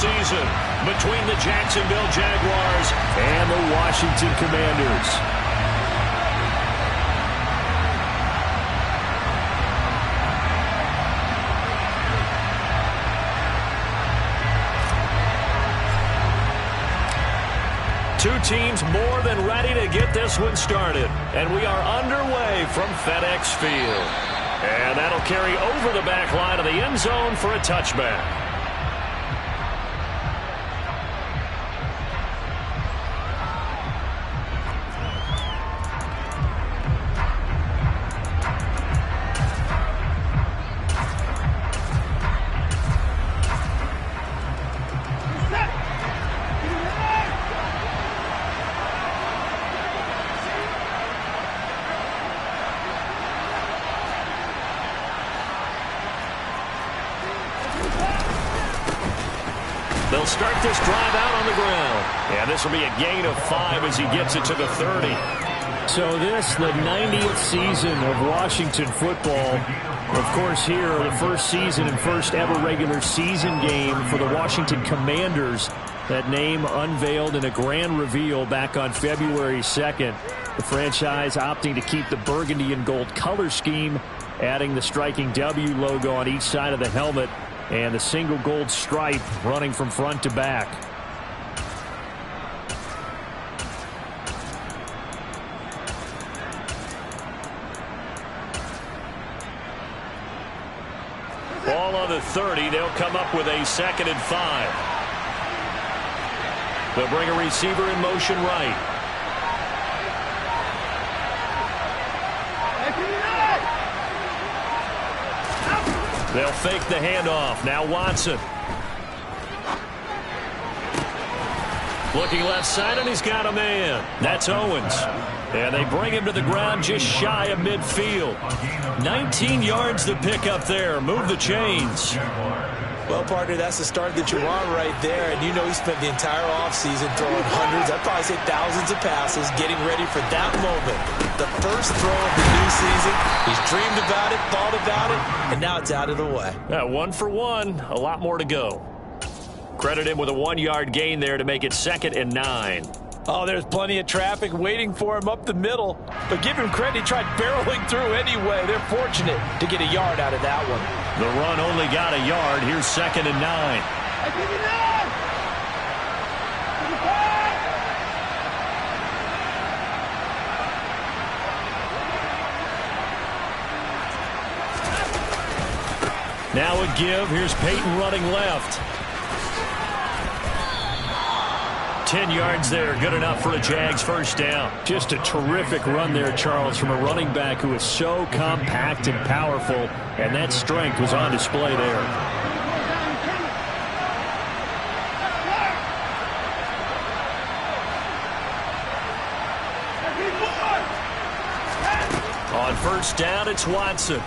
season between the Jacksonville Jaguars and the Washington Commanders. Two teams more than ready to get this one started. And we are underway from FedEx Field. And that'll carry over the back line of the end zone for a touchback. They'll start this drive out on the ground. And this will be a gain of 5 as he gets it to the 30. So this, the 90th season of Washington football. Of course, here, the first season and first ever regular season game for the Washington Commanders. That name unveiled in a grand reveal back on February 2nd. The franchise opting to keep the burgundy and gold color scheme, adding the striking W logo on each side of the helmet, and the single gold stripe running from front to back. Ball on the 30. They'll come up with a 2nd and 5. They'll bring a receiver in motion right. They'll fake the handoff. Now Watson. Looking left side, and he's got a man. That's Owens. And they bring him to the ground just shy of midfield. 19 yards to pick up there. Move the chains. Well, partner, that's the start that you want right there. And you know he spent the entire offseason throwing hundreds, I'd probably say thousands of passes, getting ready for that moment. The first throw of the new season. He's dreamed about it, thought about it, and now it's out of the way. 1 for 1. A lot more to go. Credit him with a 1-yard gain there to make it 2nd and 9. Oh, there's plenty of traffic waiting for him up the middle. But give him credit, he tried barreling through anyway. They're fortunate to get a yard out of that one. The run only got a yard. Here's 2nd and 9. Now a give. Here's Peyton running left. 10 yards there. Good enough for a Jags first down. Just a terrific run there, Charles, from a running back who is so compact and powerful, and that strength was on display there. On first down, it's Watson.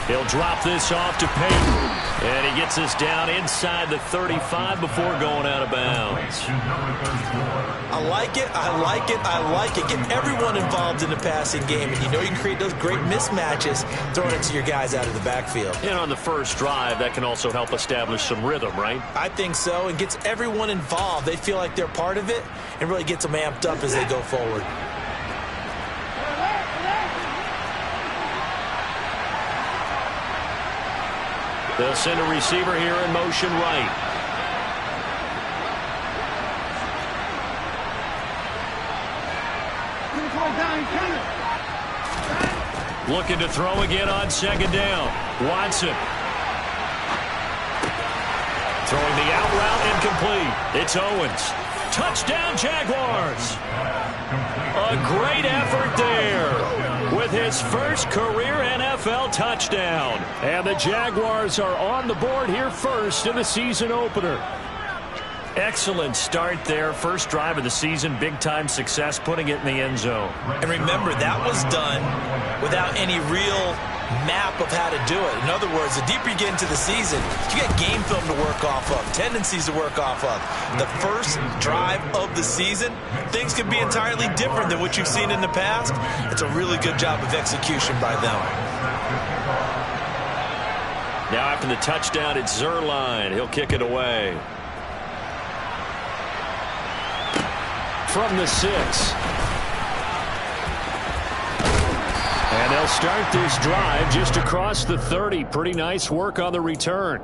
He'll drop this off to Peyton. And he gets this down inside the 35 before going out of bounds. I like it, I like it, I like it. Get everyone involved in the passing game. And you know you can create those great mismatches throwing it to your guys out of the backfield. And on the first drive, that can also help establish some rhythm, right? I think so. And gets everyone involved. They feel like they're part of it and really gets them amped up as they go forward. They'll send a receiver here in motion right. Looking to throw again on 2nd down. Watson. Throwing the out route incomplete. It's Owens. Touchdown Jaguars. A great effort there with his first career NFL touchdown. And the Jaguars are on the board here first in the season opener. Excellent start there. First drive of the season, big-time success, putting it in the end zone. And remember, that was done without any real map of how to do it. In other words, the deeper you get into the season, you got game film to work off of, tendencies to work off of. The first drive of the season, things could be entirely different than what you've seen in the past. It's a really good job of execution by them. Now after the touchdown, it's Zerline. He'll kick it away. From the 6. And they'll start this drive just across the 30. Pretty nice work on the return.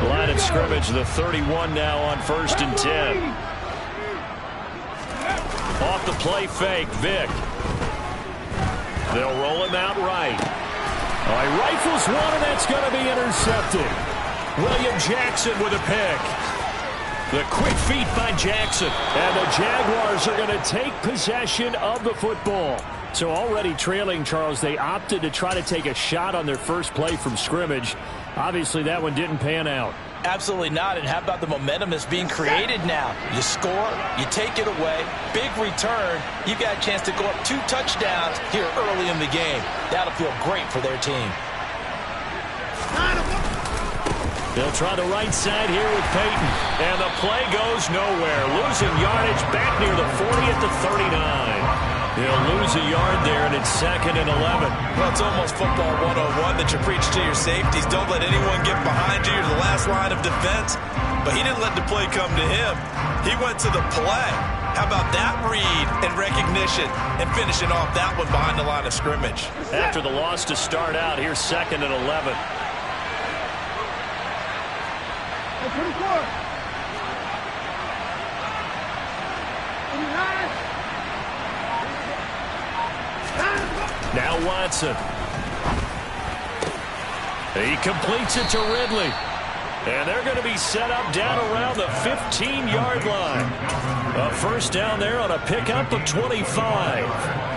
Line of scrimmage, the 31 now on 1st and 10. Off the play fake, Vick. They'll roll him out right. Oh, he rifles one, and that's going to be intercepted. William Jackson with a pick. The quick feet by Jackson. And the Jaguars are going to take possession of the football. So already trailing, Charles, they opted to try to take a shot on their first play from scrimmage. Obviously, that one didn't pan out. Absolutely not. And how about the momentum that's being created now? You score, you take it away, big return. You've got a chance to go up 2 touchdowns here early in the game. That'll feel great for their team. They'll try the right side here with Peyton. And the play goes nowhere. Losing yardage back near the 40 at the 39. He'll lose a yard there, and it's 2nd and 11. Well, it's almost football 101 that you preach to your safeties. Don't let anyone get behind you. You're the last line of defense. But he didn't let the play come to him. He went to the play. How about that read and recognition and finishing off that one behind the line of scrimmage? After the loss to start out, here's 2nd and 11. Now Watson. He completes it to Ridley. And they're going to be set up down around the 15-yard line. A first down there on a pickup of 25.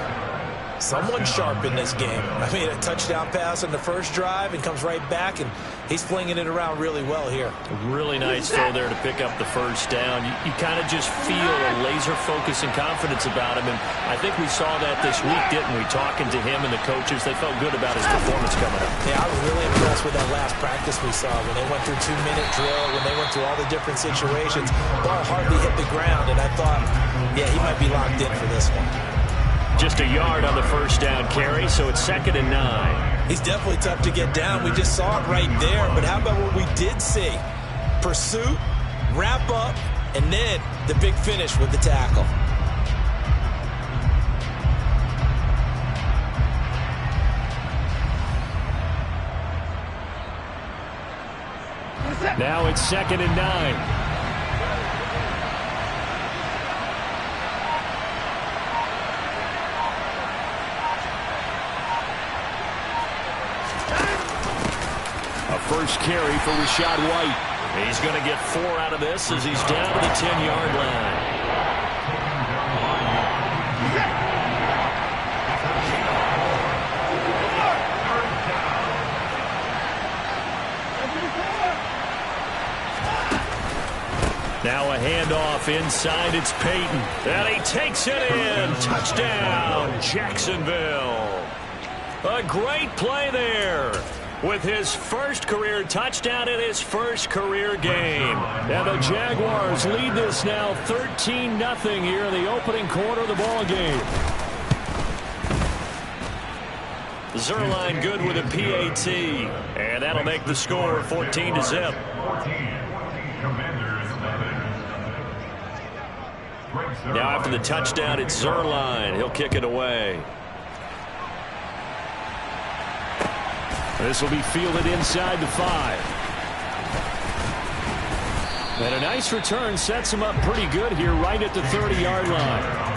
Someone sharp in this game. I mean, a touchdown pass on the first drive and comes right back, and he's flinging it around really well here. Really nice throw there to pick up the first down. You kind of just feel a laser focus and confidence about him, and I think we saw that this week, didn't we? Talking to him and the coaches, they felt good about his performance coming up. Yeah, I was really impressed with that last practice we saw when they went through 2-minute drill, when they went through all the different situations. Ball hardly hit the ground, and I thought, yeah, he might be locked in for this one. Just a yard on the first down carry, so it's 2nd and 9. He's definitely tough to get down. We just saw it right there. But how about what we did see? Pursuit, wrap up, and then the big finish with the tackle. Now it's 2nd and 9. First carry for Rachaad White. He's going to get 4 out of this as he's down to the 10-yard line. Now a handoff inside. It's Peyton. And he takes it in. Touchdown, Jacksonville. A great play there. With his first career touchdown in his first career game. And the Jaguars lead this now 13-0 here in the opening quarter of the ball game. Zerline good with a PAT. And that'll make the score 14-0. Now after the touchdown, it's Zerline. He'll kick it away. This will be fielded inside the 5. And a nice return sets him up pretty good here right at the 30-yard line.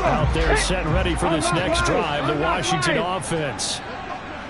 Out there set and ready for this next drive, the Washington offense.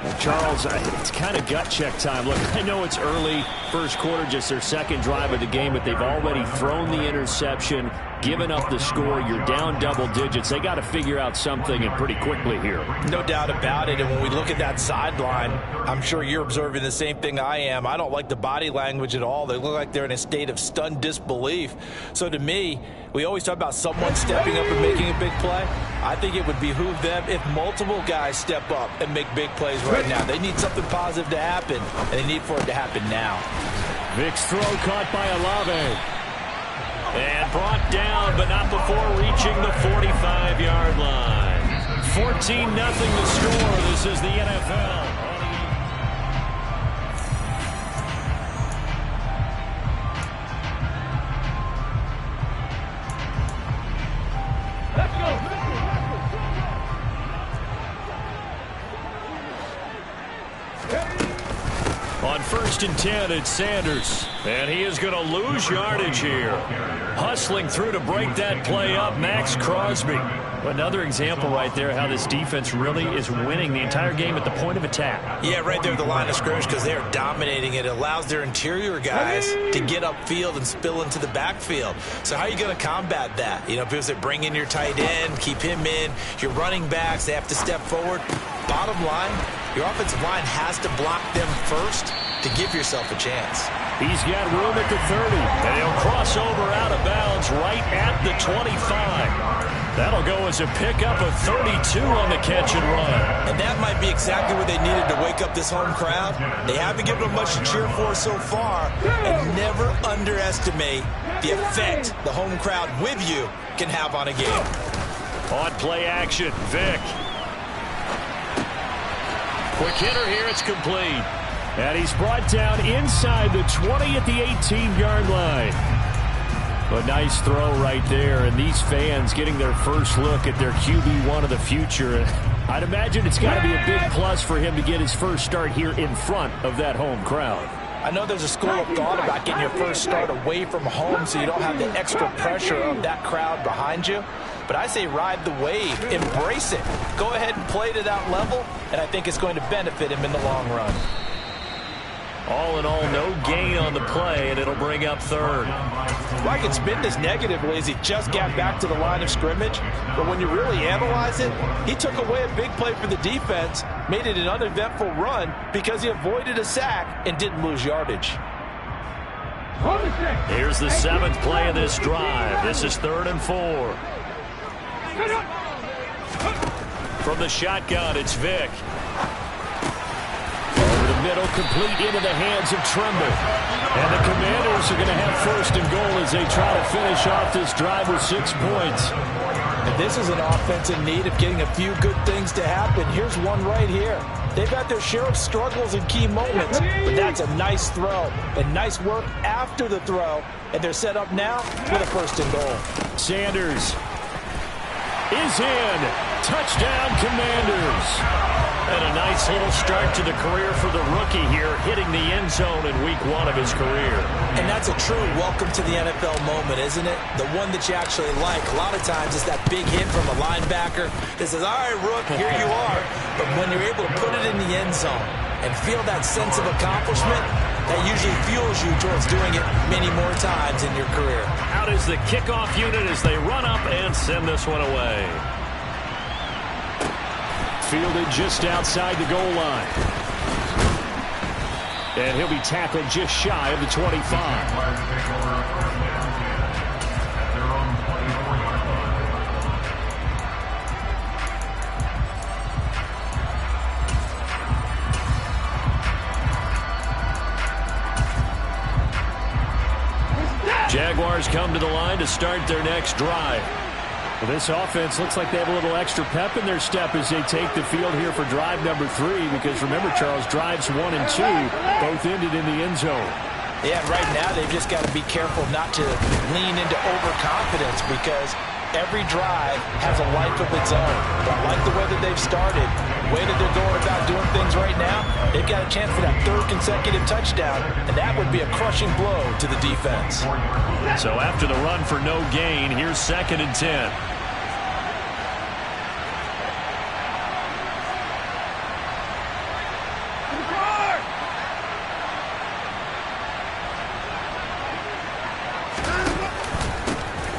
Well, Charles, it's kind of gut check time. Look, I know it's early, first quarter, just their second drive of the game, but they've already thrown the interception given up the score. You're down double digits. They got to figure out something, and pretty quickly here. No doubt about it. And when we look at that sideline, I'm sure you're observing the same thing I am. I don't like the body language at all. They look like they're in a state of stunned disbelief. So to me, we always talk about someone stepping up and making a big play. I think it would behoove them if multiple guys step up and make big plays right now. They need something positive to happen, and they need for it to happen now. Vic's throw caught by Olave. And brought down, but not before reaching the 45-yard line. 14-0 the score. This is the NFL. Let's go. On 1st and 10, it's Sanders. And he is going to lose yardage here. Hustling through to break that play up, Max Crosby. Another example right there how this defense really is winning the entire game at the point of attack. Yeah, right there at the line of scrimmage because they are dominating it. It allows their interior guys to get upfield and spill into the backfield. So how are you going to combat that? You know, because they bring in your tight end, keep him in. Your running backs, they have to step forward. Bottom line, your offensive line has to block them first to give yourself a chance. He's got room at the 30, and he'll cross over out of bounds right at the 25. That'll go as a pickup of 32 on the catch and run. And that might be exactly what they needed to wake up this home crowd. They haven't given them much to cheer for so far, and never underestimate the effect the home crowd with you can have on a game. On play action, Vic. Quick hitter here, it's complete. And he's brought down inside the 20 at the 18-yard line. A nice throw right there, and these fans getting their first look at their QB1 of the future. I'd imagine it's got to be a big plus for him to get his first start here in front of that home crowd. I know there's a school of thought about getting your first start away from home so you don't have the extra pressure of that crowd behind you. But I say ride the wave, embrace it. Go ahead and play to that level, and I think it's going to benefit him in the long run. All in all, no gain on the play, and it'll bring up third. Well, I can spin this negatively as he just got back to the line of scrimmage. But when you really analyze it, he took away a big play for the defense, made it an uneventful run because he avoided a sack and didn't lose yardage. Here's the 7th play of this drive. This is 3rd and 4. From the shotgun, it's Vic. Middle, complete into the hands of Tremble. And the Commanders are going to have 1st and goal as they try to finish off this drive with 6 points. And this is an offense in need of getting a few good things to happen. Here's one right here. They've had their share of struggles in key moments, but that's a nice throw and nice work after the throw. And they're set up now with a 1st and goal. Sanders is in. Touchdown, Commanders. And a nice little start to the career for the rookie here, hitting the end zone in week 1 of his career. And that's a true welcome to the NFL moment, isn't it? The one that you actually like. A lot of times it's that big hit from a linebacker that says, all right, Rook, here you are. But when you're able to put it in the end zone and feel that sense of accomplishment, that usually fuels you towards doing it many more times in your career. Out is the kickoff unit as they run up and send this one away. Fielded just outside the goal line. And he'll be tackled just shy of the 25. Jaguars come to the line to start their next drive. Well, this offense looks like they have a little extra pep in their step as they take the field here for drive number 3, because remember, Charles, drives 1 and 2 both ended in the end zone. Yeah, right now they've just got to be careful not to lean into overconfidence because every drive has a life of its own. But I like the way that they've started, the way that they're going about doing things right now. They've got a chance for that 3rd consecutive touchdown, and that would be a crushing blow to the defense. So after the run for no gain, here's 2nd and 10.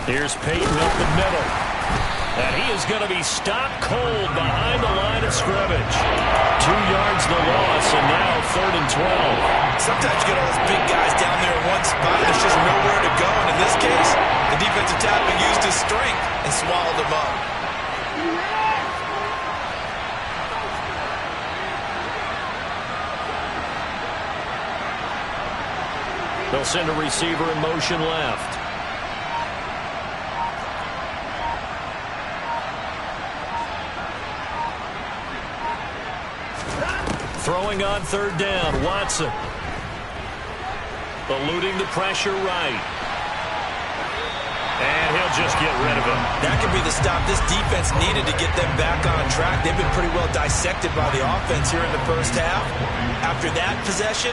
Here's Peyton up the middle. And he is going to be stopped cold behind the line of scrimmage. 2 yards the loss, and now 3rd and 12. Sometimes you get all those big guys down there in one spot, and there's just nowhere to go. And in this case, the defensive tackle used his strength and swallowed him up. They'll send a receiver in motion left. Throwing on 3rd down, Watson. Eluding the pressure right. And he'll just get rid of him. That could be the stop this defense needed to get them back on track. They've been pretty well dissected by the offense here in the first half. After that possession,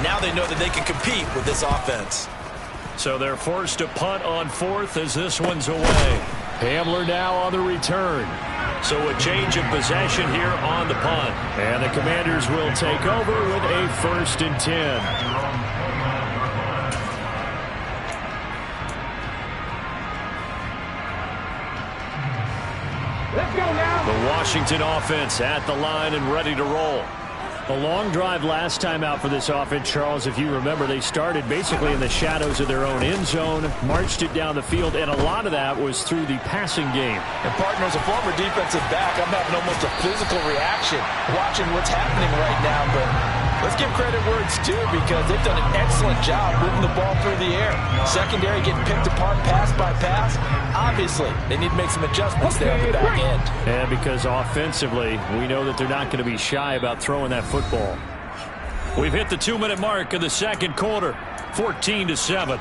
now they know that they can compete with this offense. So they're forced to punt on 4th as this one's away. Hamler now on the return. So a change of possession here on the punt. And the Commanders will take over with a 1st and 10. Let's go now. The Washington offense at the line and ready to roll. A long drive last time out for this offense, Charles. If you remember, they started basically in the shadows of their own end zone, marched it down the field, and a lot of that was through the passing game. And, partner, as a former defensive back, I'm having almost a physical reaction watching what's happening right now. But let's give credit where it's due because they've done an excellent job moving the ball through the air. Secondary getting picked apart pass by pass. Obviously, they need to make some adjustments there on the back end. And because offensively, we know that they're not going to be shy about throwing that football. We've hit the 2-minute mark of the second quarter, 14-7.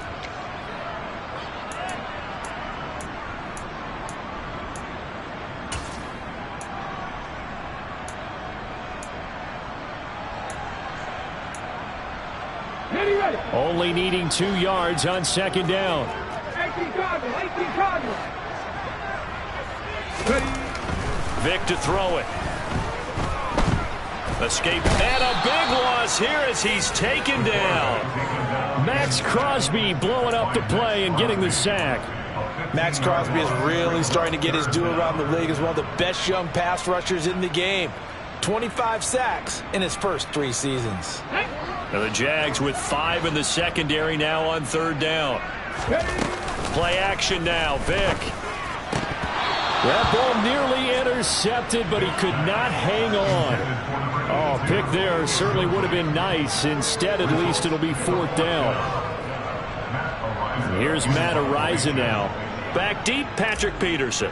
Only needing 2 yards on 2nd down. 18 Cardinals. Vic to throw it. Escape and a big loss here as he's taken down. Max Crosby blowing up the play and getting the sack. Max Crosby is really starting to get his due around the league as one of the best young pass rushers in the game. 25 sacks in his first 3 seasons. Now the Jags with 5 in the secondary now on 3rd down. Play action now, Vic. That ball nearly intercepted, but he could not hang on. Oh, pick there certainly would have been nice. Instead, at least it'll be 4th down. Here's Matt Araiza now. Back deep, Patrick Peterson.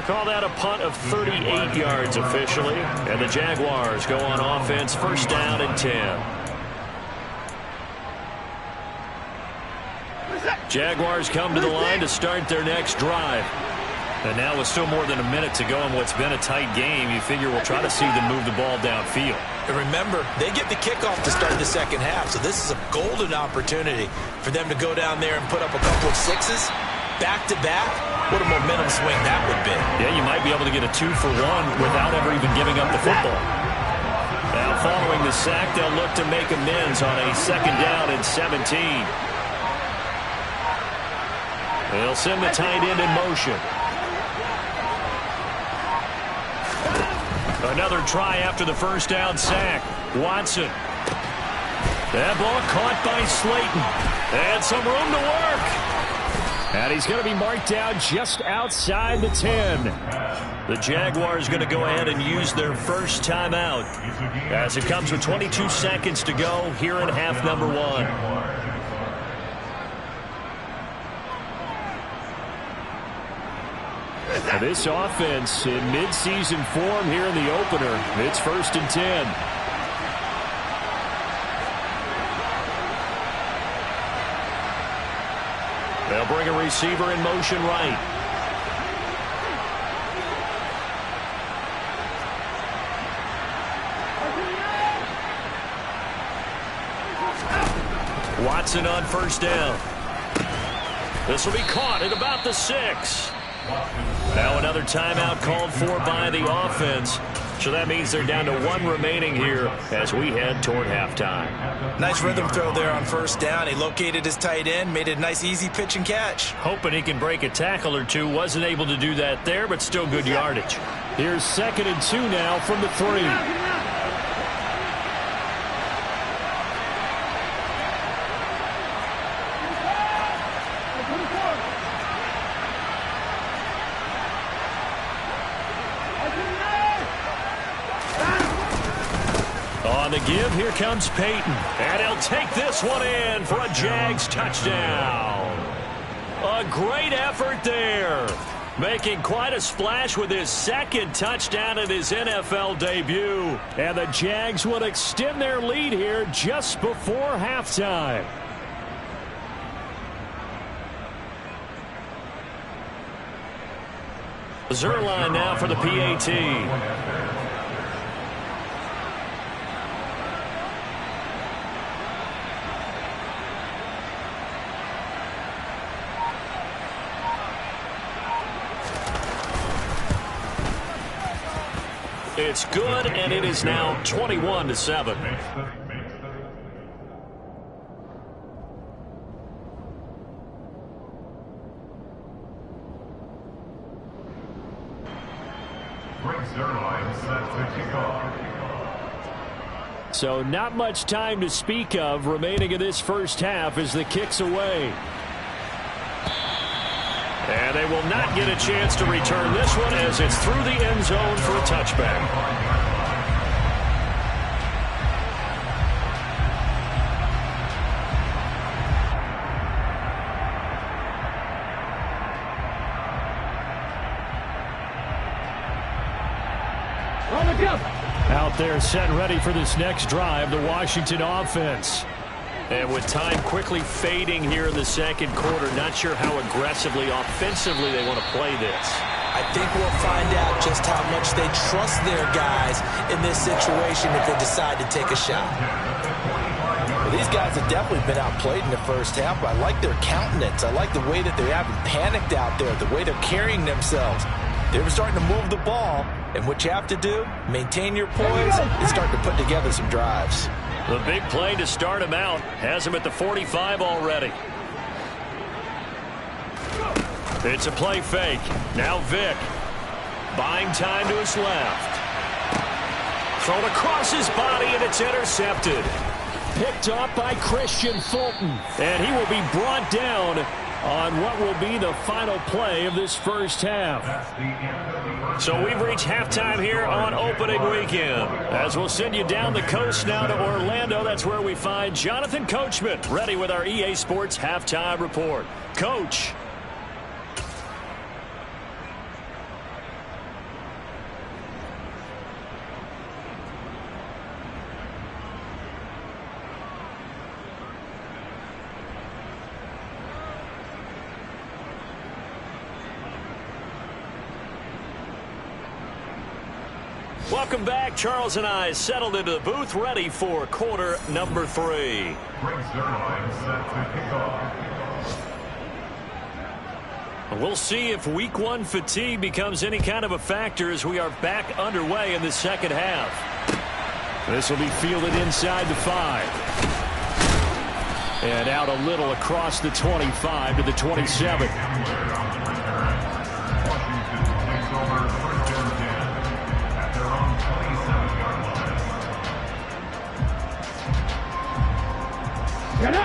Call that a punt of 38 yards officially. And the Jaguars go on offense, 1st down and 10. Jaguars come to the line to start their next drive. And now with still more than a minute to go in what's been a tight game, you figure we'll try to see them move the ball downfield. And remember, they get the kickoff to start the second half, so this is a golden opportunity for them to go down there and put up a couple of 6s. Back-to-back, what a momentum swing that would be. Yeah, you might be able to get a 2-for-1 without ever even giving up the football. Now following the sack, they'll look to make amends on a 2nd down and 17. They'll send the tight end in motion. Another try after the 1st down sack. Watson. That ball caught by Slayton. And some room to work. And he's going to be marked down just outside the 10. The Jaguars going to go ahead and use their first timeout as it comes with 22 seconds to go here in half number 1. Now this offense in midseason form here in the opener. It's 1st and 10. They'll bring a receiver in motion right. Watson on 1st down. This will be caught at about the 6. Now another timeout called for by the offense. So that means they're down to 1 remaining here as we head toward halftime. Nice rhythm throw there on first down. He located his tight end, made it a nice easy pitch and catch. Hoping he can break a tackle or two. Wasn't able to do that there, but still good yardage. Here's 2nd and 2 now from the 3. On the give, here comes Peyton. And he'll take this one in for a Jags touchdown. A great effort there. Making quite a splash with his 2nd touchdown in his NFL debut. And the Jags would extend their lead here just before halftime. Zerline now for the PAT. It's good, and it is now 21-7. So not much time to speak of remaining in this first half as the kick's away. And they will not get a chance to return this one as it's through the end zone for a touchback. Out there set and ready for this next drive, the Washington offense. And with time quickly fading here in the second quarter, not sure how aggressively, offensively they want to play this. I think we'll find out just how much they trust their guys in this situation if they decide to take a shot. Well, these guys have definitely been outplayed in the first half, but I like their countenance. I like the way that they haven't panicked out there, the way they're carrying themselves. They're starting to move the ball, and what you have to do, maintain your poise and start to put together some drives. The big play to start him out has him at the 45 already. It's a play fake. Now Vick. Buying time to his left. Thrown across his body, and it's intercepted. Picked up by Christian Fulton. And he will be brought down on what will be the final play of this first half. So we've reached halftime here on opening weekend. As we'll send you down the coast now to Orlando, that's where we find Jonathan Coachman ready with our EA Sports halftime report. Coach. Welcome back. Charles and I settled into the booth, ready for quarter number 3. We'll see if week 1 fatigue becomes any kind of a factor as we are back underway in the second half. This will be fielded inside the 5. And out a little across the 25 to the 27.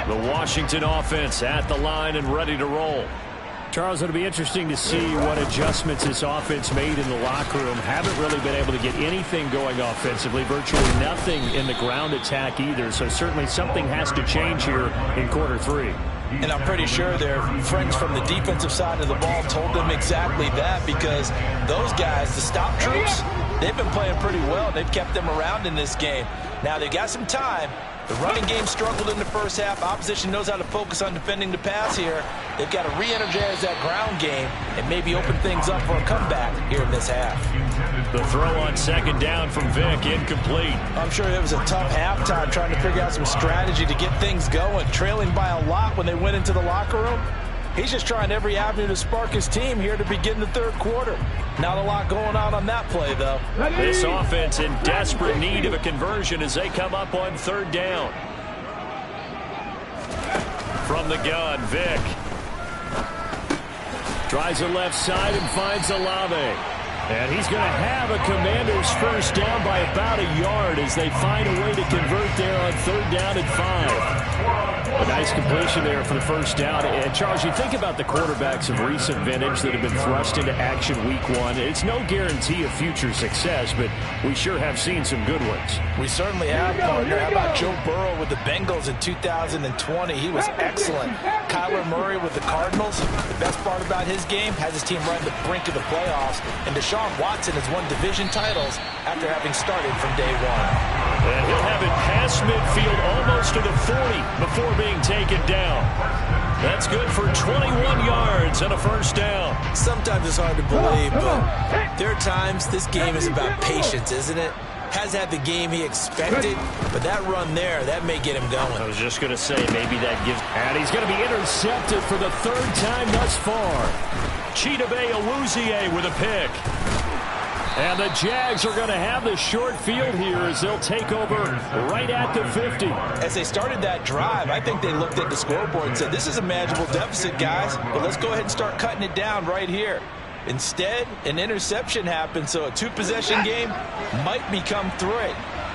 The Washington offense at the line and ready to roll. Charles, it'll be interesting to see what adjustments this offense made in the locker room. Haven't really been able to get anything going offensively. Virtually nothing in the ground attack either. So certainly something has to change here in quarter 3. And I'm pretty sure their friends from the defensive side of the ball told them exactly that, because those guys, the stop troops, they've been playing pretty well. They've kept them around in this game. Now they've got some time. The running game struggled in the first half. Opposition knows how to focus on defending the pass here. They've got to re-energize that ground game and maybe open things up for a comeback here in this half. The throw on second down from Vick, incomplete. I'm sure it was a tough halftime trying to figure out some strategy to get things going. Trailing by a lot when they went into the locker room. He's just trying every avenue to spark his team here to begin the third quarter. Not a lot going on that play, though. This offense in desperate need of a conversion as they come up on third down. From the gun, Vic. Drives the left side and finds Olave. And he's going to have a Commanders first down by about a yard as they find a way to convert there on third down and 5. A nice completion there for the first down. And, Charles, you think about the quarterbacks of recent vintage that have been thrust into action week 1. It's no guarantee of future success, but we sure have seen some good ones. We certainly have, partner. How about Joe Burrow with the Bengals in 2020? He was excellent. Kyler Murray with the Cardinals. The best part about his game has his team right at the brink of the playoffs. And Deshaun Watson has won division titles after having started from day 1. And he'll have it past midfield almost to the 40 before being taken down. That's good for 21 yards and a first down. Sometimes it's hard to believe, but there are times this game is about patience, isn't it? Has had the game he expected, but that run there, that may get him going. I was just going to say, maybe that gives... And he's going to be intercepted for the third time thus far. Chidobe Awuzie with a pick. And the Jags are going to have the short field here as they'll take over right at the 50. As they started that drive, I think they looked at the scoreboard and said, this is a manageable deficit, guys, but let's go ahead and start cutting it down right here. Instead, an interception happened, so a two-possession game might become 3.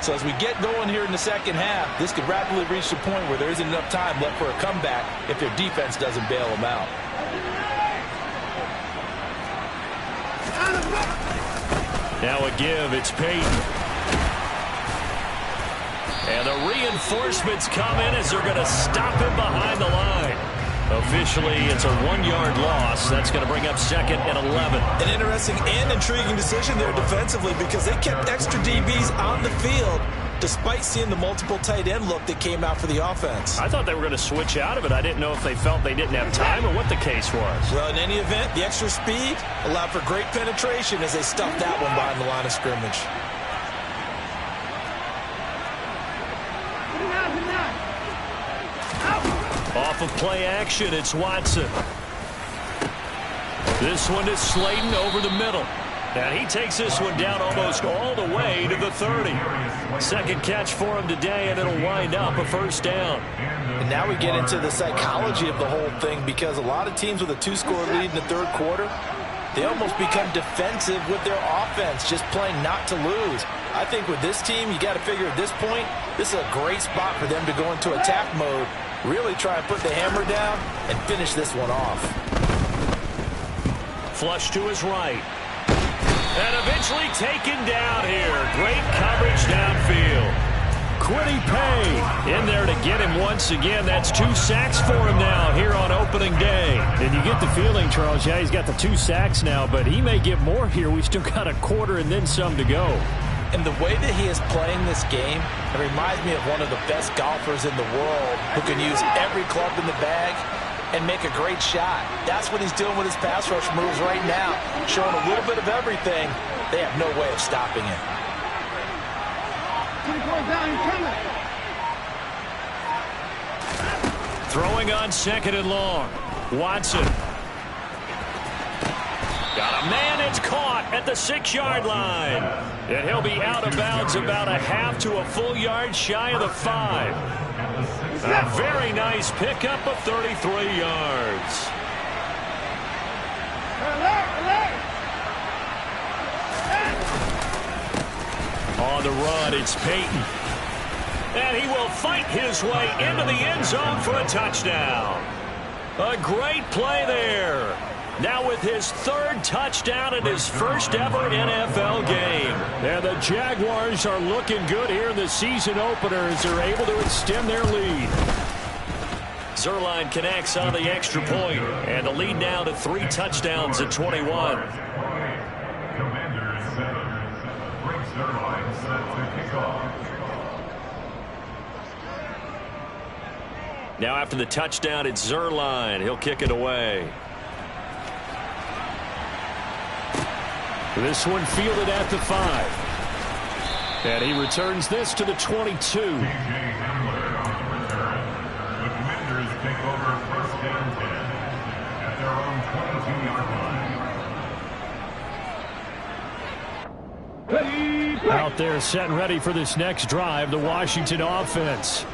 So as we get going here in the second half, this could rapidly reach the point where there isn't enough time left for a comeback if their defense doesn't bail them out. Now a give, it's Peyton. And the reinforcements come in as they're going to stop him behind the line. Officially, it's a 1-yard loss. That's going to bring up second and 11. An interesting and intriguing decision there defensively because they kept extra DBs on the field despite seeing the multiple tight end look that came out for the offense. I thought they were going to switch out of it. I didn't know if they felt they didn't have time or what the case was. Well, in any event, the extra speed allowed for great penetration as they stuffed that one behind the line of scrimmage. Off of play action, it's Watson. This one is Slayton over the middle. And he takes this one down almost all the way to the 30. Second catch for him today, and it'll wind up a first down. And now we get into the psychology of the whole thing because a lot of teams with a 2-score lead in the third quarter, they almost become defensive with their offense, just playing not to lose. I think with this team, you got to figure at this point, this is a great spot for them to go into attack mode, really try and put the hammer down and finish this one off. Flush to his right. And eventually taken down here. Great coverage downfield. Kwity Paye in there to get him once again. That's 2 sacks for him now here on opening day. And you get the feeling, Charles, yeah, he's got the 2 sacks now, but he may get more here. We've still got a quarter and then some to go. And the way that he is playing this game, it reminds me of one of the best golfers in the world who can use every club in the bag and make a great shot. That's what he's doing with his pass rush moves right now, showing a little bit of everything. They have no way of stopping him. Throwing on second and long. Watson. Got a man, it's caught at the 6-yard line. And he'll be out of bounds about a half to a full yard shy of the 5. A very nice pickup of 33 yards. On the run, it's Peyton. And he will fight his way into the end zone for a touchdown. A great play there. Now with his 3rd touchdown in his first ever NFL game. And the Jaguars are looking good here in the season opener as they're able to extend their lead. Zerline connects on the extra point, and the lead now to 3 touchdowns at 21. Commanders 7. Frank Zerline set to kick off. Now after the touchdown, it's Zerline. He'll kick it away. This one fielded at the 5. And he returns this to the 22. T.J. Handler on the return. The Commanders take over first and 10. their own 22-yard line. Out there set and ready for this next drive, the Washington offense.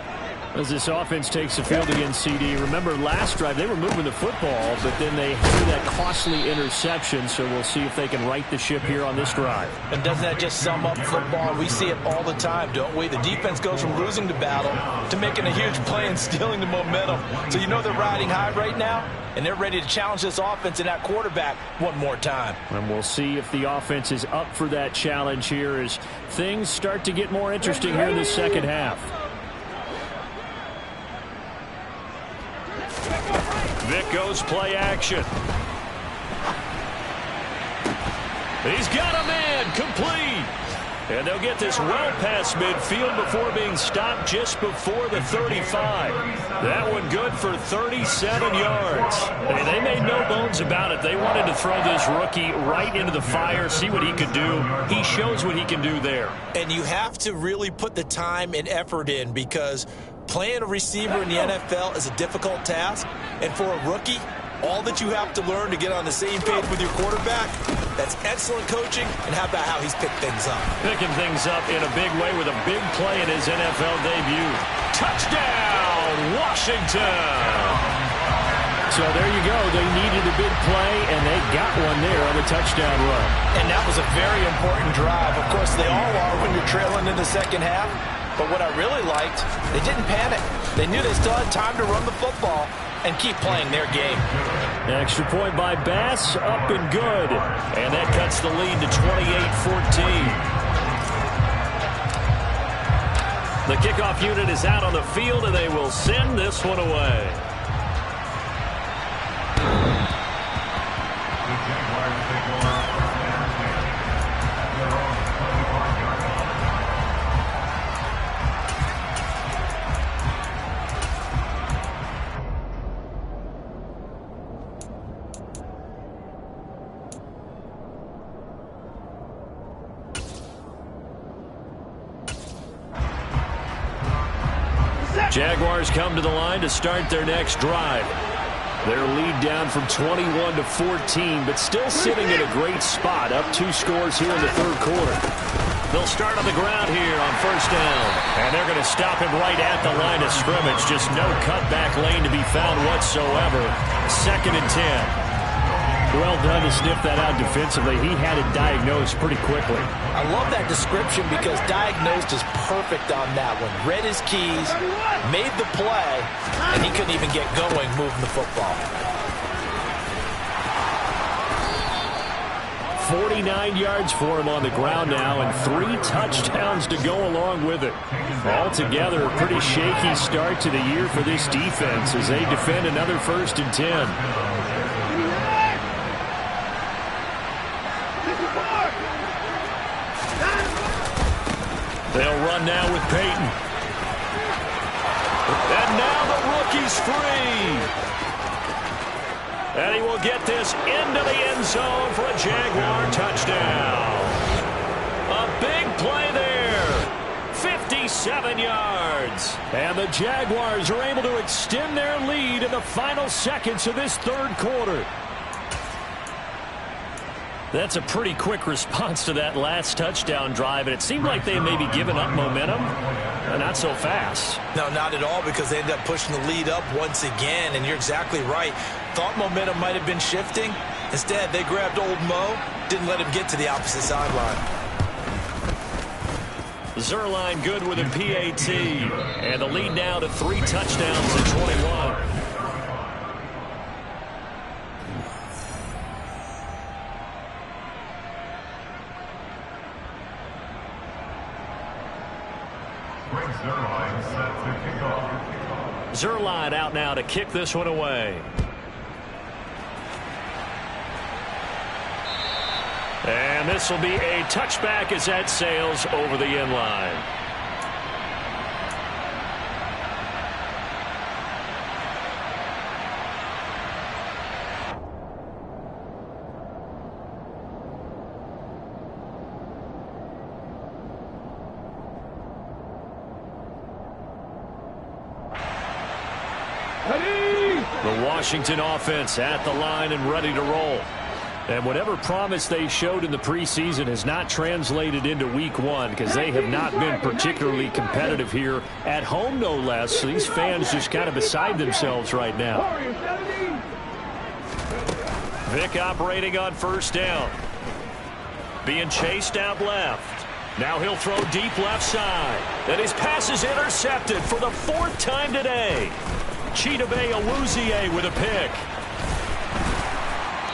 As this offense takes the field against CD. Remember, last drive, they were moving the football, but then they had that costly interception, so we'll see if they can right the ship here on this drive. And doesn't that just sum up football? We see it all the time, don't we? The defense goes from losing the battle to making a huge play and stealing the momentum. So you know they're riding high right now, and they're ready to challenge this offense and that quarterback one more time. And we'll see if the offense is up for that challenge here as things start to get more interesting here in the second half. Vic goes play action. He's got a man complete. And they'll get this well past midfield before being stopped just before the 35. That one good for 37 yards. They made no bones about it. They wanted to throw this rookie right into the fire, see what he could do. He shows what he can do there. And you have to really put the time and effort in because playing a receiver in the NFL is a difficult task. And for a rookie, all that you have to learn to get on the same page with your quarterback, that's excellent coaching. And how about how he's picked things up? Picking things up in a big way with a big play in his NFL debut. Touchdown, Washington! So there you go. They needed a big play, and they got one there on the touchdown run. And that was a very important drive. Of course, they all are when you're trailing in the second half. But what I really liked, they didn't panic. They knew they still had time to run the football and keep playing their game. Extra point by Bass, up and good. And that cuts the lead to 28-14. The kickoff unit is out on the field, and they will send this one away. Jaguars come to the line to start their next drive. Their lead down from 21 to 14, but still sitting in a great spot, up 2 scores here in the third quarter. They'll start on the ground here on first down, and they're going to stop him right at the line of scrimmage. Just no cutback lane to be found whatsoever. 2nd and 10. Well done to sniff that out defensively. He had it diagnosed pretty quickly. I love that description because diagnosed is perfect on that one. Read his keys, made the play, and he couldn't even get going moving the football. 49 yards for him on the ground now and 3 touchdowns to go along with it. Altogether, a pretty shaky start to the year for this defense as they defend another 1st and 10. They'll run now with Peyton. And now the rookie's free. And he will get this into the end zone for a Jaguar touchdown. A big play there. 57 yards. And the Jaguars are able to extend their lead in the final seconds of this third quarter. That's a pretty quick response to that last touchdown drive, and it seemed like they may be giving up momentum. Not so fast. No, not at all, because they ended up pushing the lead up once again, and you're exactly right. Thought momentum might have been shifting. Instead, they grabbed old Mo, didn't let him get to the opposite sideline. Zerline good with a PAT, and the lead now to 3 touchdowns at 21. Zerline out now to kick this one away. And this will be a touchback as that sails over the end line. The Washington offense at the line and ready to roll. And whatever promise they showed in the preseason has not translated into week one because they have not been particularly competitive here at home, no less. So these fans just kind of beside themselves right now. Vick operating on first down. Being chased out left. Now he'll throw deep left side. And his pass is intercepted for the 4th time today. Chidobe Awuzie with a pick.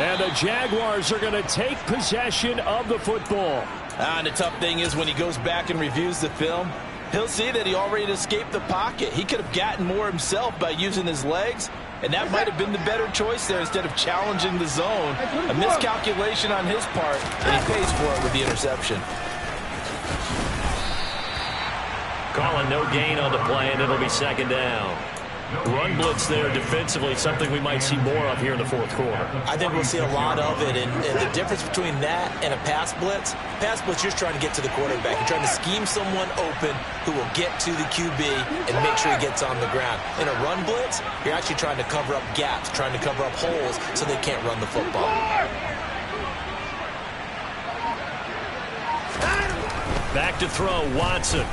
And the Jaguars are going to take possession of the football. And the tough thing is when he goes back and reviews the film, he'll see that he already escaped the pocket. He could have gotten more himself by using his legs, and that might have been the better choice there instead of challenging the zone. A miscalculation on his part, and he pays for it with the interception. Calling no gain on the play, and it'll be 2nd down. Run blitz there defensively, something we might see more of here in the 4th quarter. I think we'll see a lot of it, and the difference between that and a pass blitz, you're just trying to get to the quarterback. You're trying to scheme someone open who will get to the QB and make sure he gets on the ground. In a run blitz, you're actually trying to cover up gaps, trying to cover up holes so they can't run the football. Back to throw, Watson.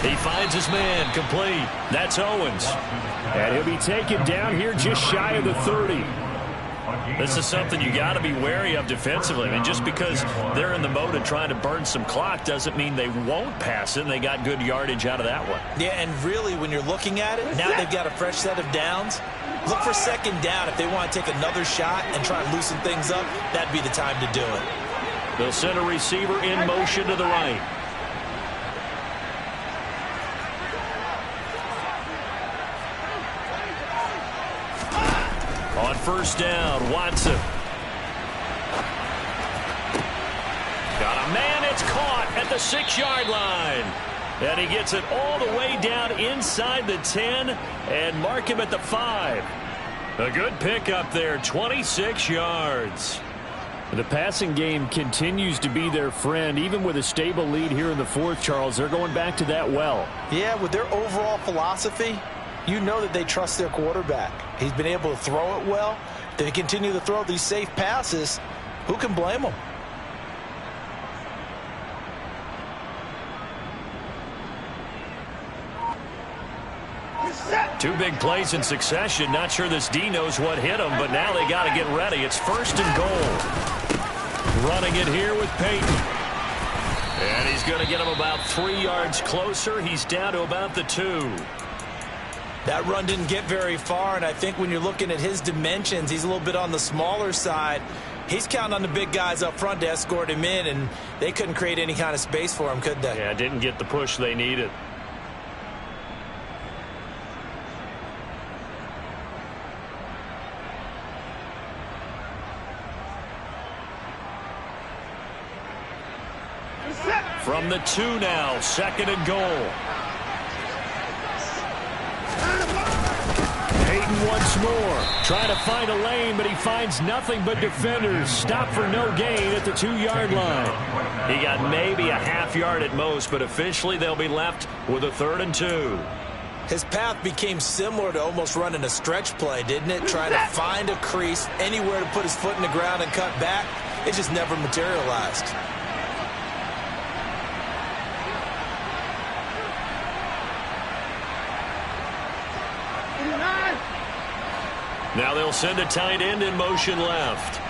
He finds his man, complete. That's Owens. And he'll be taken down here just shy of the 30. This is something you got to be wary of defensively. I mean, just because they're in the mode of trying to burn some clock doesn't mean they won't pass it, and they got good yardage out of that one. Yeah, and really, when you're looking at it, now they've got a fresh set of downs. Look for 2nd down. If they want to take another shot and try and loosen things up, that'd be the time to do it. They'll send a receiver in motion to the right. On first down, Watson. Got a man, it's caught at the 6-yard line. And he gets it all the way down inside the 10 and mark him at the 5. A good pickup there, 26 yards. The passing game continues to be their friend. Even with a stable lead here in the 4th, Charles, they're going back to that well. Yeah, with their overall philosophy, you know that they trust their quarterback. He's been able to throw it well. They continue to throw these safe passes. Who can blame them? Two big plays in succession. Not sure this D knows what hit him, but now they got to get ready. It's 1st and goal. Running it here with Peyton. And he's going to get him about 3 yards closer. He's down to about the 2. That run didn't get very far, and I think when you're looking at his dimensions, he's a little bit on the smaller side. He's counting on the big guys up front to escort him in, and they couldn't create any kind of space for him, could they? Yeah, didn't get the push they needed. From the 2 now, 2nd and goal. Peyton once more. Trying to find a lane, but he finds nothing but defenders. Stop for no gain at the 2-yard line. He got maybe a half yard at most, but officially they'll be left with a 3rd and 2. His path became similar to almost running a stretch play, didn't it? Trying to find a crease, anywhere to put his foot in the ground and cut back. It just never materialized. Now they'll send a tight end in motion left.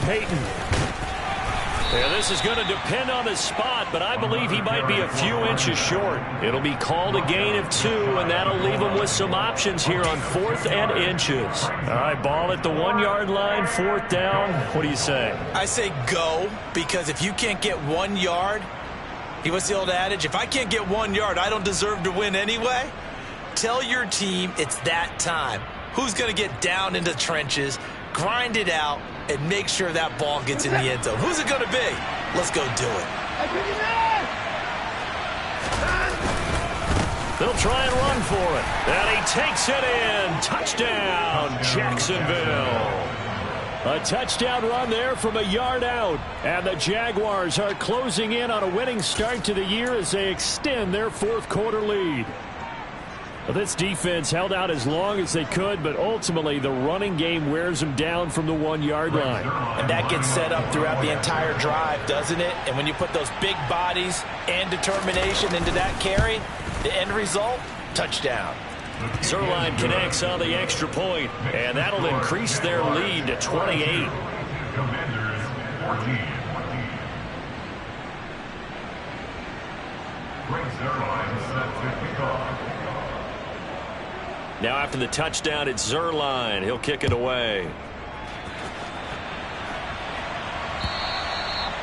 Peyton. Yeah, this is going to depend on his spot, but I believe he might be a few inches short. It'll be called a gain of 2, and that'll leave him with some options here on 4th and inches. All right, ball at the 1-yard line, 4th down. What do you say? I say go, because if you can't get 1 yard, what's the old adage? If I can't get 1 yard, I don't deserve to win anyway. Tell your team it's that time. Who's going to get down into the trenches, grind it out, and make sure that ball gets in the end zone? Who's it going to be? Let's go do it. They'll try and run for it. And he takes it in. Touchdown, Jacksonville. A touchdown run there from a yard out. And the Jaguars are closing in on a winning start to the year as they extend their fourth quarter lead. Well, this defense held out as long as they could, but ultimately the running game wears them down from the 1-yard line. And that gets set up throughout the entire drive, doesn't it? And when you put those big bodies and determination into that carry, the end result, touchdown. Zuerlein connects on the extra point, and that'll increase their lead to 28. Commanders 14. Greg Zuerlein set to kick off. Now after the touchdown, it's Zuerlein. He'll kick it away.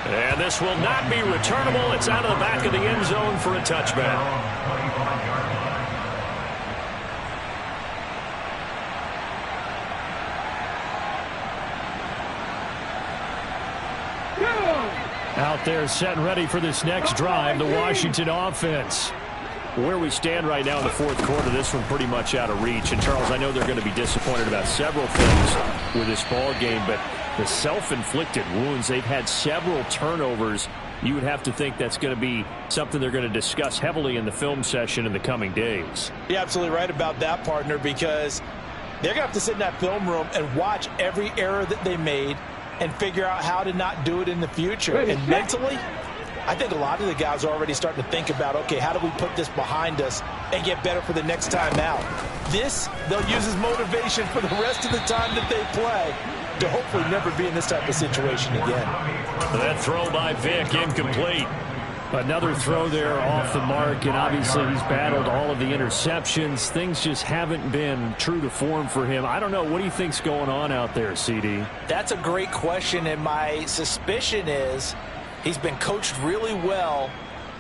And this will not be returnable. It's out of the back of the end zone for a touchback. Out there set and ready for this next drive, the Washington offense. Where we stand right now in the fourth quarter, this one pretty much out of reach. And, Charles, I know they're going to be disappointed about several things with this ball game, but the self-inflicted wounds, they've had several turnovers. You would have to think that's going to be something they're going to discuss heavily in the film session in the coming days. You're absolutely right about that, partner, because they're going to have to sit in that film room and watch every error that they made and figure out how to not do it in the future. And mentally, I think a lot of the guys are already starting to think about, okay, how do we put this behind us and get better for the next time out? This, they'll use as motivation for the rest of the time that they play to hopefully never be in this type of situation again. That throw by Vick, incomplete. Another throw there off the mark, and obviously he's battled all of the interceptions. Things just haven't been true to form for him. I don't know. What do you think's going on out there, CD? That's a great question, and my suspicion is he's been coached really well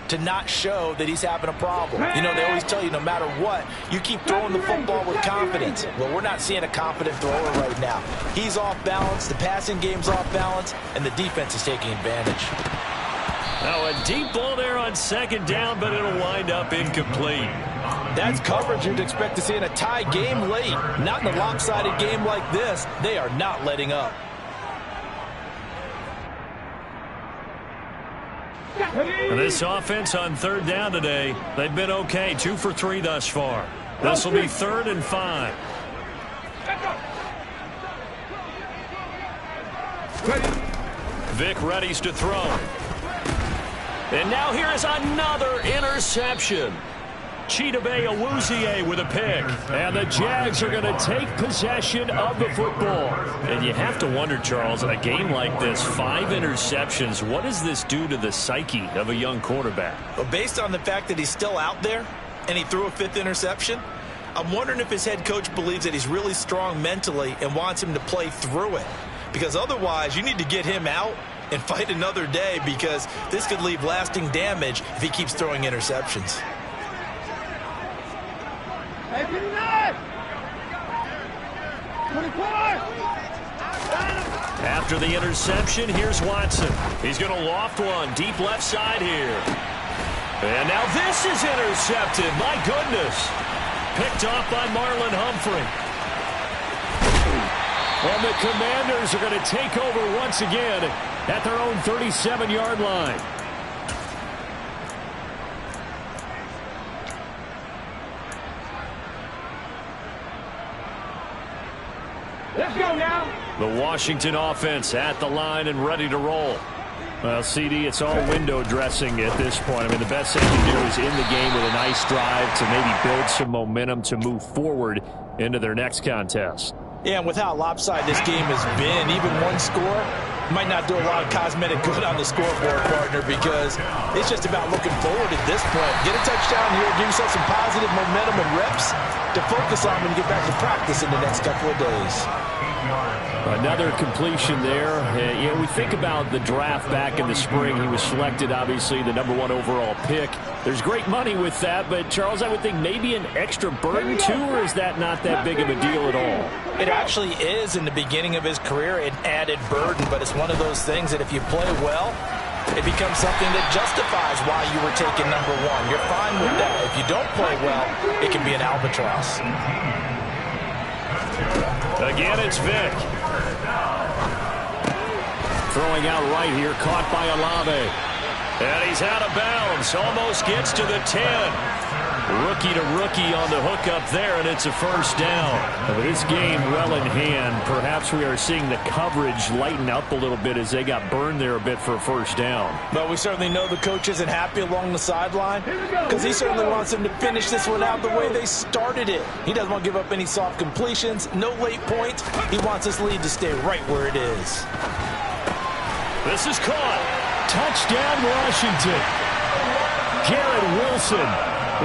to not show that he's having a problem. You know, they always tell you no matter what, you keep throwing the football with confidence. Well, we're not seeing a confident thrower right now. He's off balance, the passing game's off balance, and the defense is taking advantage. Now a deep ball there on second down, but it'll wind up incomplete. That's coverage you'd expect to see in a tie game late. Not in a lopsided game like this. They are not letting up. And this offense on third down today, they've been okay. 2 for 3 thus far. This will be 3rd and 5. Vick readies to throw. And now here is another interception. Chidobe Awuzie with a pick. And the Jags are going to take possession of the football. And you have to wonder, Charles, in a game like this, 5 interceptions, what does this do to the psyche of a young quarterback? Well, based on the fact that he's still out there and he threw a 5th interception, I'm wondering if his head coach believes that he's really strong mentally and wants him to play through it. Because otherwise, you need to get him out and fight another day, because this could leave lasting damage if he keeps throwing interceptions. After the interception, here's Watson. He's going to loft one deep left side here. And now this is intercepted. My goodness. Picked off by Marlon Humphrey. And the Commanders are going to take over once again at their own 37-yard line. Let's go now. The Washington offense at the line and ready to roll. Well, CD, it's all window dressing at this point. I mean, the best they can do is end the game with a nice drive to maybe build some momentum to move forward into their next contest. Yeah, and with how lopsided this game has been, even one score might not do a lot of cosmetic good on the scoreboard, partner, because it's just about looking forward at this point. Get a touchdown here, give yourself some positive momentum and reps to focus on when you get back to practice in the next couple of days. Another completion there. You know, we think about the draft back in the spring. He was selected, obviously, the #1 overall pick. There's great money with that, but, Charles, I would think maybe an extra burden, too, or is that not that big of a deal at all? It actually is in the beginning of his career, an added burden, but it's one of those things that if you play well, it becomes something that justifies why you were taken #1. You're fine with that. If you don't play well, it can be an albatross. Again, it's Vick. throwing out right here, caught by Olave. And he's out of bounds, almost gets to the 10. Rookie to rookie on the hookup there, and it's a first down. With this game well in hand, perhaps we are seeing the coverage lighten up a little bit as they got burned there a bit for a first down. But we certainly know the coach isn't happy along the sideline because he certainly wants them to finish this one out the way they started it. He doesn't want to give up any soft completions, no late points. He wants this lead to stay right where it is. This is caught. Touchdown, Washington. Garrett Wilson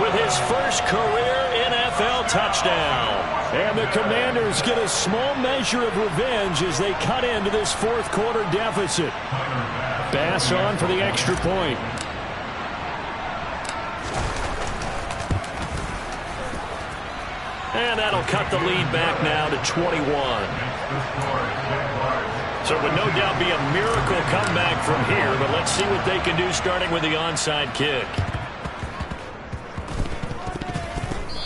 with his first career NFL touchdown. And the Commanders get a small measure of revenge as they cut into this fourth quarter deficit. Bass on for the extra point. And that'll cut the lead back now to 21. So it would no doubt be a miracle comeback from here, but let's see what they can do starting with the onside kick.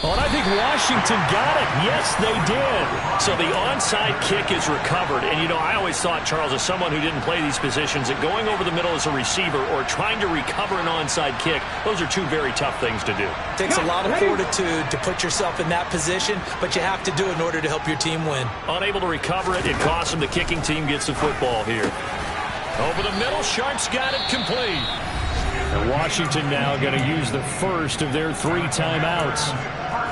Oh, and I think Washington got it. Yes, they did. So the onside kick is recovered. And, you know, I always thought, Charles, as someone who didn't play these positions, that going over the middle as a receiver or trying to recover an onside kick, those are two very tough things to do. It takes a lot of fortitude to put yourself in that position, but you have to do it in order to help your team win. Unable to recover it, it costs them. The kicking team gets the football here. Over the middle, Sharks got it complete. And Washington now going to use the first of their 3 timeouts,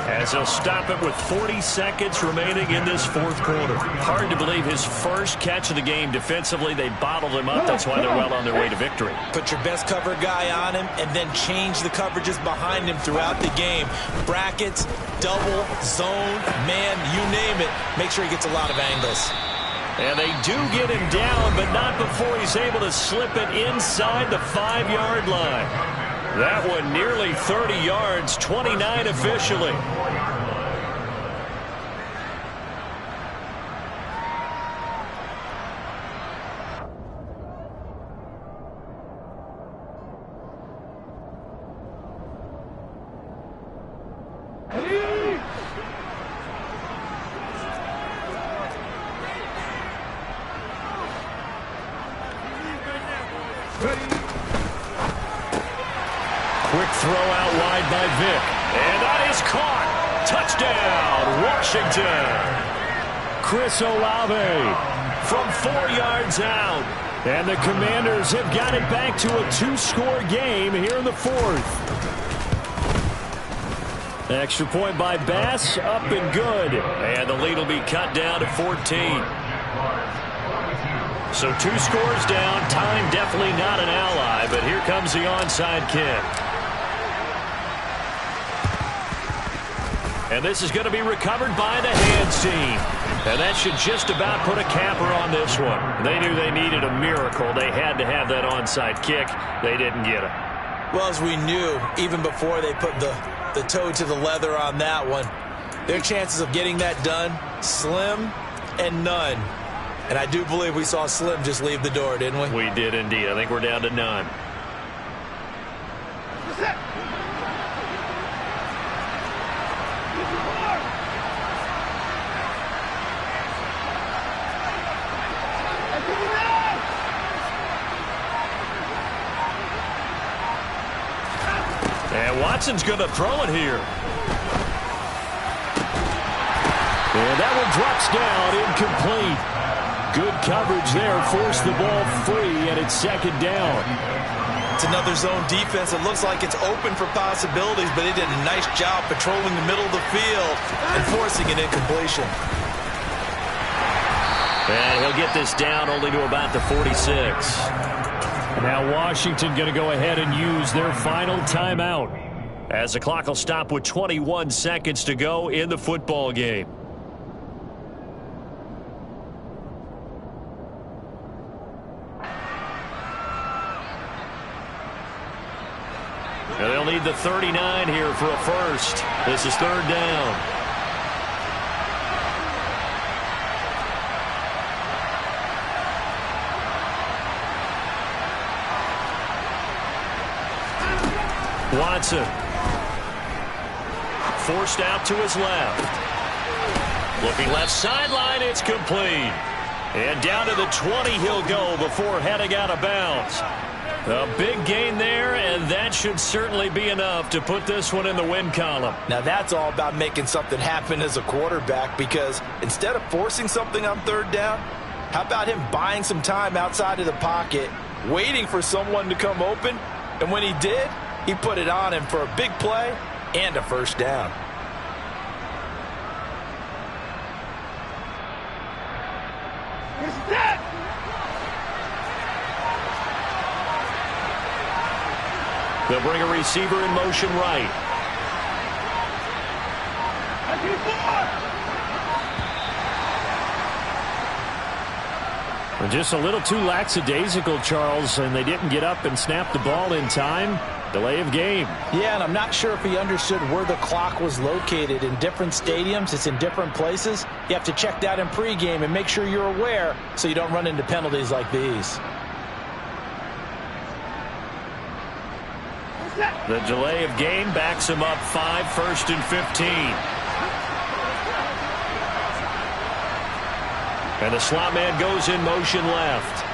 as they'll stop it with 40 seconds remaining in this fourth quarter. Hard to believe his first catch of the game defensively. They bottled him up. That's why they're well on their way to victory. Put your best cover guy on him and then change the coverages behind him throughout the game. Brackets, double, zone, man, you name it. Make sure he gets a lot of angles. And they do get him down, but not before he's able to slip it inside the 5-yard line. That one nearly 30 yards, 29 officially. Quick throw out wide by Vick. And that is caught. Touchdown, Washington. Chris Olave from 4 yards out. And the Commanders have got it back to a 2-score game here in the fourth. Extra point by Bass, up and good. And the lead will be cut down to 14. So 2 scores down. Time definitely not an ally, but here comes the onside kick. And this is going to be recovered by the hands team. And that should just about put a capper on this one. They knew they needed a miracle. They had to have that onside kick. They didn't get it. Well, as we knew, even before they put the toe to the leather on that one, their chances of getting that done, slim and none. And I do believe we saw Slim just leave the door, didn't we? We did indeed. I think we're down to none. And Watson's going to throw it here. And that one drops down, incomplete. Good coverage there, forced the ball free, and it's second down. It's another zone defense. It looks like it's open for possibilities, but they did a nice job patrolling the middle of the field and forcing an incompletion. And he'll get this down only to about the 46. Now Washington going to go ahead and use their final timeout, as the clock will stop with 21 seconds to go in the football game. And they'll need the 39 here for a first. This is third down. Watson forced out to his left. Looking left sideline, it's complete. And down to the 20 he'll go before heading out of bounds. A big gain there, and that should certainly be enough to put this one in the win column. Now that's all about making something happen as a quarterback, because instead of forcing something on third down, how about him buying some time outside of the pocket, waiting for someone to come open, and when he did, he put it on him for a big play and a first down. They'll bring a receiver in motion right. Just a little too lackadaisical, Charles, and they didn't get up and snap the ball in time. Delay of game. Yeah, and I'm not sure if he understood where the clock was located. In different stadiums, it's in different places. You have to check that in pregame and make sure you're aware so you don't run into penalties like these. The delay of game backs him up 5, 1st and 15. And the slot man goes in motion left.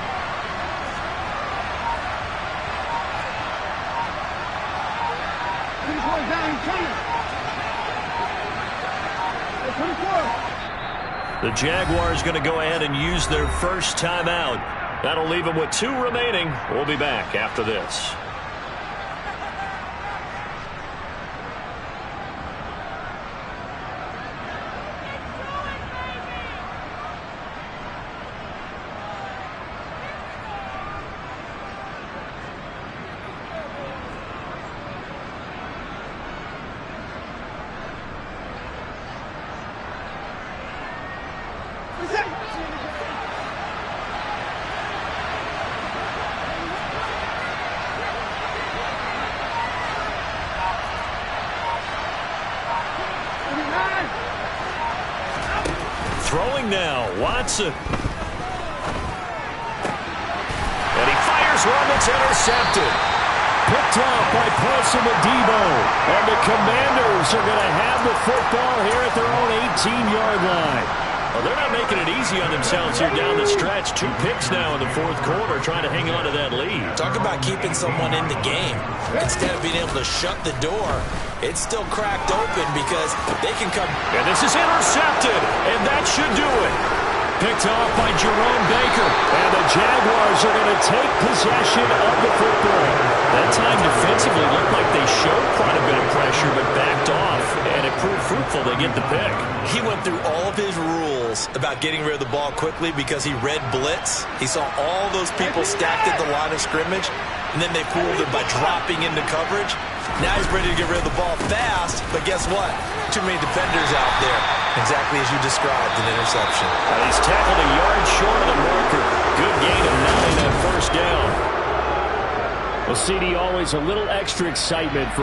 The Jaguars going to go ahead and use their first timeout. That'll leave them with 2 remaining. We'll be back after this. Throwing now, Watson. And he fires one that's intercepted. Picked off by Paulson Adebo. And the Commanders are going to have the football here at their own 18-yard line. Well, they're not making it easy on themselves here down the stretch. 2 picks now in the 4th quarter, trying to hang on to that lead. Talk about keeping someone in the game. Instead of being able to shut the door, it's still cracked open because they can come. And this is intercepted, and that should do it. Picked off by Jerome Baker, and the Jaguars are going to take possession of the football. That time defensively looked like they showed quite a bit of pressure, but backed off, and it proved fruitful. They get the pick. He went through all of his rules about getting rid of the ball quickly because he read blitz. He saw all those people stacked at the line of scrimmage, and then they fooled him by dropping into coverage. Now he's ready to get rid of the ball fast, but guess what? Too many defenders out there. Exactly as you described, an interception. And he's tackled a yard short of the marker. Good gain of 9 on 1st down. Well, CD, always a little extra excitement for